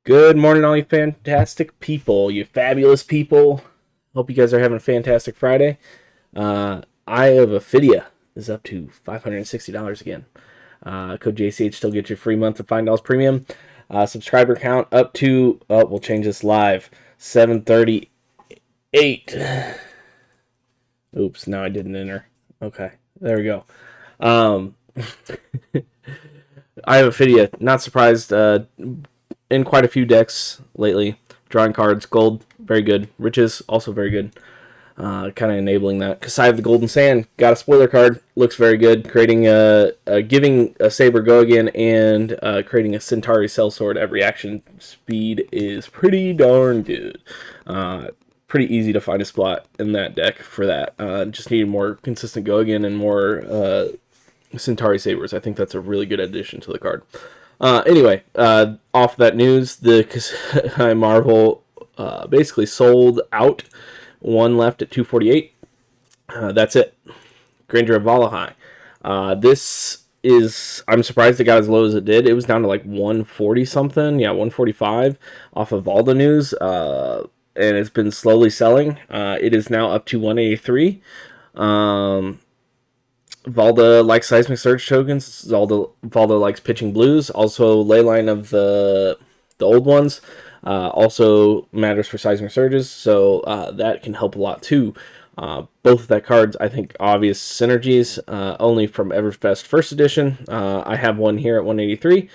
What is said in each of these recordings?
Good morning, all you fantastic people, you fabulous people. Hope you guys are having a fantastic Friday. Eye of Ophidia is up to $560 again. Code JCH still gets your free month of Fyendal's premium. Subscriber count up to, we'll change this live, 738. Oops, now I didn't enter. Okay, there we go. Eye of Ophidia, not surprised. In quite a few decks lately. Drawing cards, gold, very good. Riches, also very good. Kind of enabling that. Kasai of the Golden Sand, got a spoiler card, looks very good. Creating giving a Saber go again and creating a Centauri Sellsword at reaction speed is pretty darn good. Pretty easy to find a spot in that deck for that. Just needed more consistent go again and more Centauri Sabers. I think that's a really good addition to the card. Anyway, off that news, the Kasai Marvel basically sold out. One left at 248. That's it. Granger of Valahai. This is, I'm surprised it got as low as it did. It was down to like 140 something. Yeah, 145 off of Valda news. And it's been slowly selling. It is now up to 183. Valda likes Seismic Surge tokens. Valda likes pitching blues. Also, Leyline of the old ones also matters for Seismic Surges, so that can help a lot too. Both of that cards, I think, obvious synergies. Only from Everfest First Edition. I have one here at 183.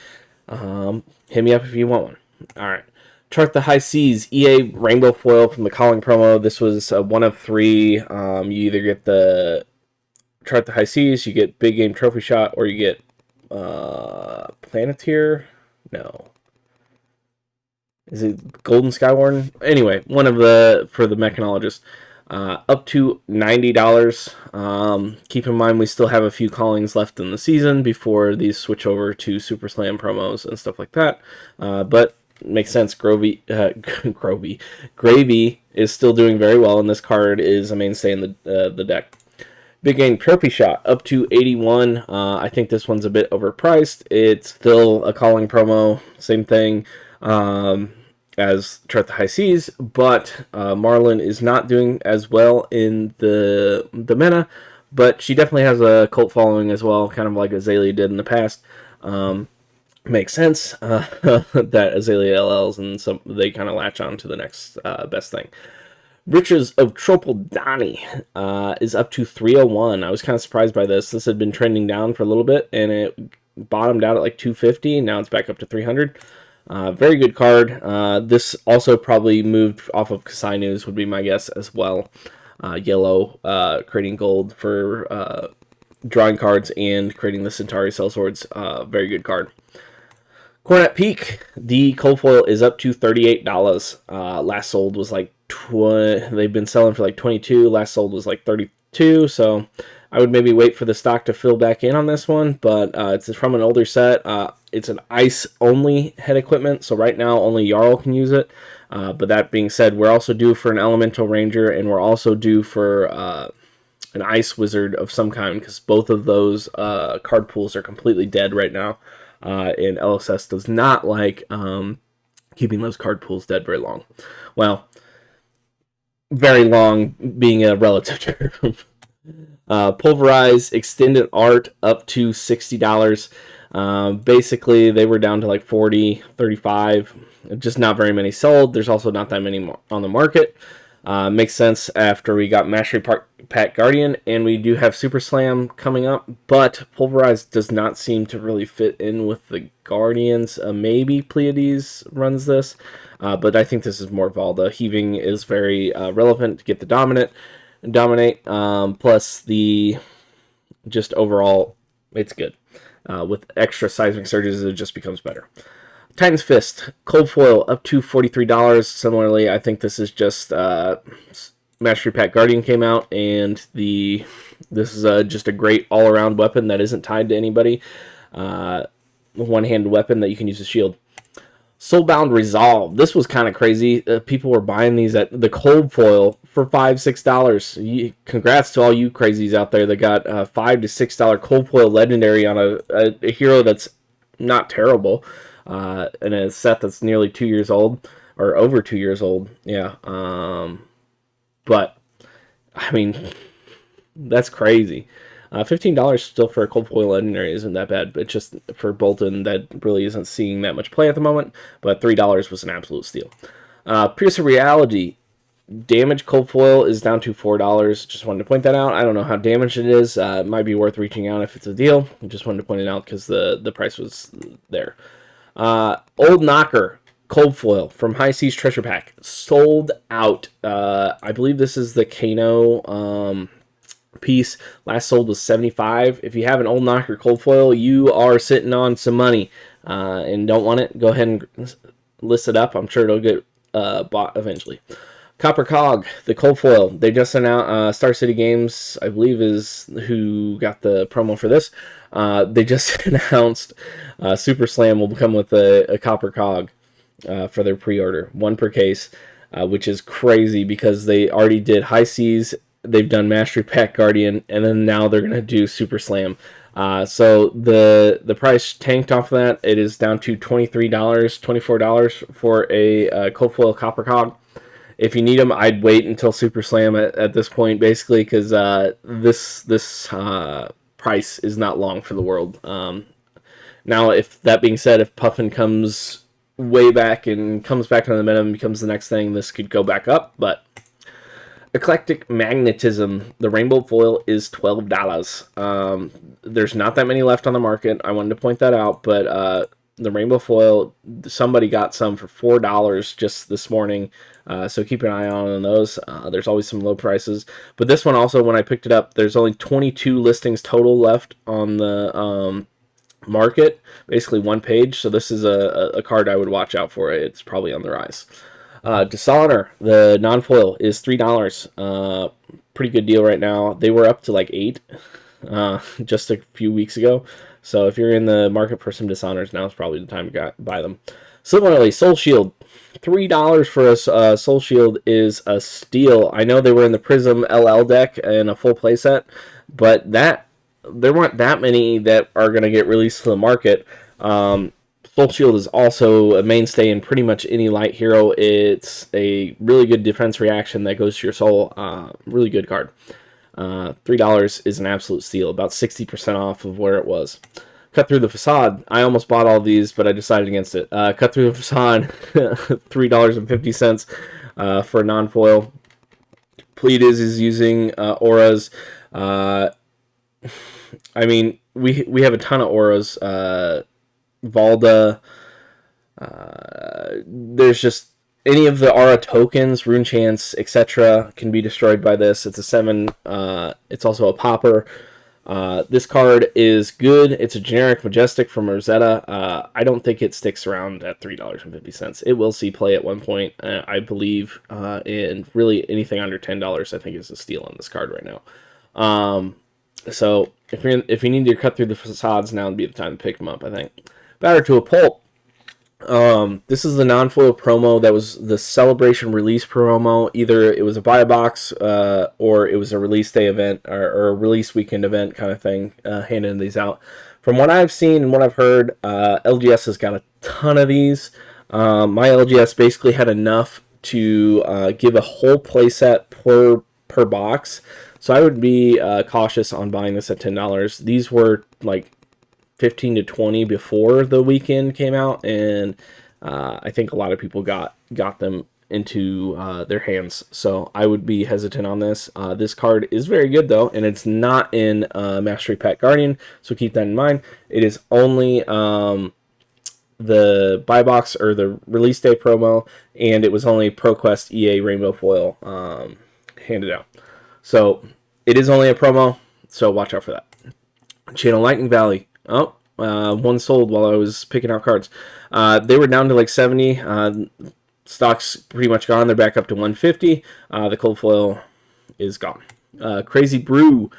Hit me up if you want one. All right. Chart the High Seas, EA Rainbow Foil from the Calling promo. This was one of three. You either get the Chart the High Seas, you get Big Game Trophy Shot, or you get Planeteer? No. Is it Golden Skywarden? Anyway, one of the, for the Mechanologist. Up to $90. Keep in mind we still have a few callings left in the season before these switch over to Super Slam promos and stuff like that. But makes sense. Gravy is still doing very well, and this card is a mainstay in the deck. Big Game Trophy Shot up to 81. I think this one's a bit overpriced. It's still a calling promo, same thing as Chart the High Seas, but Marlin is not doing as well in the meta, but she definitely has a cult following as well, kind of like Azalea did in the past. Makes sense that Azalea LLs and they kind of latch on to the next best thing. Riches of Tropeldani is up to 301. I was kind of surprised by this. This had been trending down for a little bit, and it bottomed out at like 250. Now it's back up to 300. Very good card. This also probably moved off of Kasai News, would be my guess as well. Yellow, creating gold for drawing cards and creating the Centauri Sellswords. Very good card. Cornet Peak, the cold foil is up to $38. Last sold was like they've been selling for like 22. Last sold was like 32. So I would maybe wait for the stock to fill back in on this one. But it's from an older set. It's an ice only head equipment. So right now only Jarl can use it. But that being said, we're also due for an Elemental Ranger, and we're also due for an Ice Wizard of some kind, because both of those card pools are completely dead right now. And LSS does not like keeping those card pools dead very long. Well, very long being a relative term. Pulverize Extended Art up to $60. Basically, they were down to like 40, 35. Just not very many sold. There's also not that many on the market. Makes sense after we got Mastery Pack Guardian, and we do have Super Slam coming up, but Pulverize does not seem to really fit in with the Guardians. Maybe Pleiades runs this, but I think this is more Valda. Heaving is very relevant to get the dominate, plus the just overall, it's good. With extra Seismic Surges, it just becomes better. Titan's Fist, cold foil up to $43. Similarly, I think this is just Mastery Pack Guardian came out, and this is just a great all-around weapon that isn't tied to anybody. One-handed weapon that you can use as shield. Soulbound Resolve. This was kind of crazy. People were buying these at the cold foil for $5-6. Congrats to all you crazies out there that got $5 to $6 cold foil legendary on a hero that's not terrible. in a set that's nearly 2 years old, or over 2 years old. Yeah. But I mean, that's crazy. $15 still for a cold foil legendary isn't that bad, but just for Bolton, that really isn't seeing that much play at the moment. But $3 was an absolute steal. Pierce of Reality, damage cold foil is down to $4. Just wanted to point that out. I don't know how damaged it is. It might be worth reaching out if it's a deal. I just wanted to point it out because the price was there. Old Knocker cold foil from High Seas Treasure Pack sold out. I believe this is the Kano piece. Last sold was $75. If you have an Old Knocker cold foil, you are sitting on some money and don't want it, go ahead and list it up. I'm sure it'll get bought eventually. Copper Cog, the cold foil. They just announced Star City Games, I believe, is who got the promo for this. They just announced Super Slam will come with a Copper Cog for their pre-order, one per case, which is crazy because they already did High Seas. They've done Mastery Pack Guardian, and then now they're going to do Super Slam. So the price tanked off of that. It is down to $23, $24 for a cold foil Copper Cog. If you need them, I'd wait until Super Slam at this point, basically, because this price is not long for the world. Now, if that being said, if Puffin comes way back and comes back on the minimum, becomes the next thing, this could go back up. But Eclectic Magnetism, the rainbow foil is $12. There's not that many left on the market. I wanted to point that out, but the rainbow foil, somebody got some for $4 just this morning. So keep an eye on those. There's always some low prices. But this one also, when I picked it up, there's only 22 listings total left on the market. Basically one page. So this is a card I would watch out for. It's probably on the rise. Dishonor, the non-foil, is $3. Pretty good deal right now. They were up to like $8 just a few weeks ago. So if you're in the market for some Dishonors, now is probably the time to buy them. Similarly, Soul Shield, $3 for a Soul Shield is a steal. I know they were in the Prism LL deck and a full playset, but there weren't that many that are going to get released to the market. Soul Shield is also a mainstay in pretty much any light hero. It's a really good defense reaction that goes to your soul. Really good card. $3 is an absolute steal, about 60% off of where it was. Cut Through the Facade. I almost bought all these, but I decided against it. Cut Through the Facade, $3.50 for non-foil. Pleadis is using auras. I mean, we have a ton of auras. Valda. There's just any of the aura tokens, rune chants, etc. can be destroyed by this. It's a 7. It's also a popper. This card is good. It's a generic Majestic from Rosetta. I don't think it sticks around at $3.50. It will see play at one point, I believe, and really anything under $10 I think is a steal on this card right now. So if you need to cut through the facades, now would be the time to pick them up, I think. Batter to a Pulp. This is the non-foil promo that was the Celebration release promo. Either it was a buy a box or it was a release day event or a release weekend event kind of thing, handing these out. From what I've seen and what I've heard, LGS has got a ton of these. My LGS basically had enough to give a whole playset per box. So I would be cautious on buying this at $10. These were like 15 to 20 before the weekend came out, and I think a lot of people got them into their hands. So I would be hesitant on this. This card is very good though, and it's not in Mastery Pack Guardian, so keep that in mind. It is only the buy box or the release day promo, and it was only ProQuest EA Rainbow Foil handed out. So it is only a promo, so watch out for that. Channel Lightning Valley. Oh, one sold while I was picking out cards. They were down to like 70. Stock's pretty much gone. They're back up to 150. The cold foil is gone. Crazy Brew.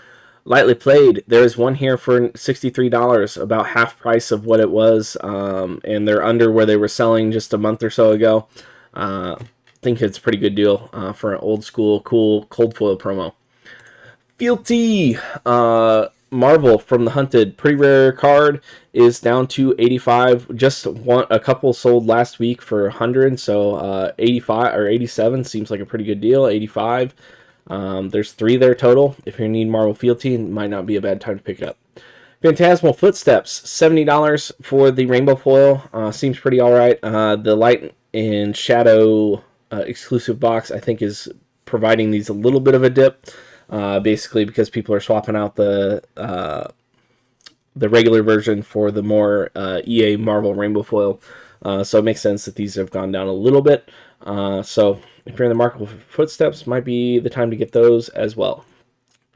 Lightly Played. There's one here for $63, about half price of what it was, and they're under where they were selling just a month or so ago. I think it's a pretty good deal for an old school, cool cold foil promo. Fealty. Marvel from the Hunted, pretty rare card, is down to 85. Just a couple sold last week for 100, so 85 or 87 seems like a pretty good deal. 85. There's 3 there total. If you need Marvel Fealty, it might not be a bad time to pick it up. Phantasmal Footsteps, $70 for the rainbow foil. Seems pretty alright. The Light and Shadow exclusive box, I think, is providing these a little bit of a dip. Basically because people are swapping out the regular version for the more EA Marvel Rainbow Foil. So it makes sense that these have gone down a little bit. So if you're in the market for Footsteps, might be the time to get those as well.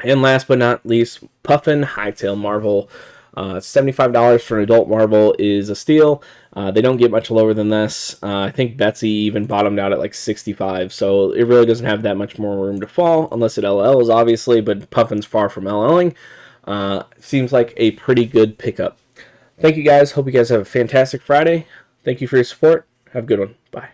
And last but not least, Puffin Hightail Marvel. $75 for an adult Marvel is a steal. They don't get much lower than this. I think Betsy even bottomed out at like 65, so it really doesn't have that much more room to fall, unless it LLs, obviously, but Puffin's far from LLing. Seems like a pretty good pickup. Thank you guys. Hope you guys have a fantastic Friday. Thank you for your support. Have a good one. Bye.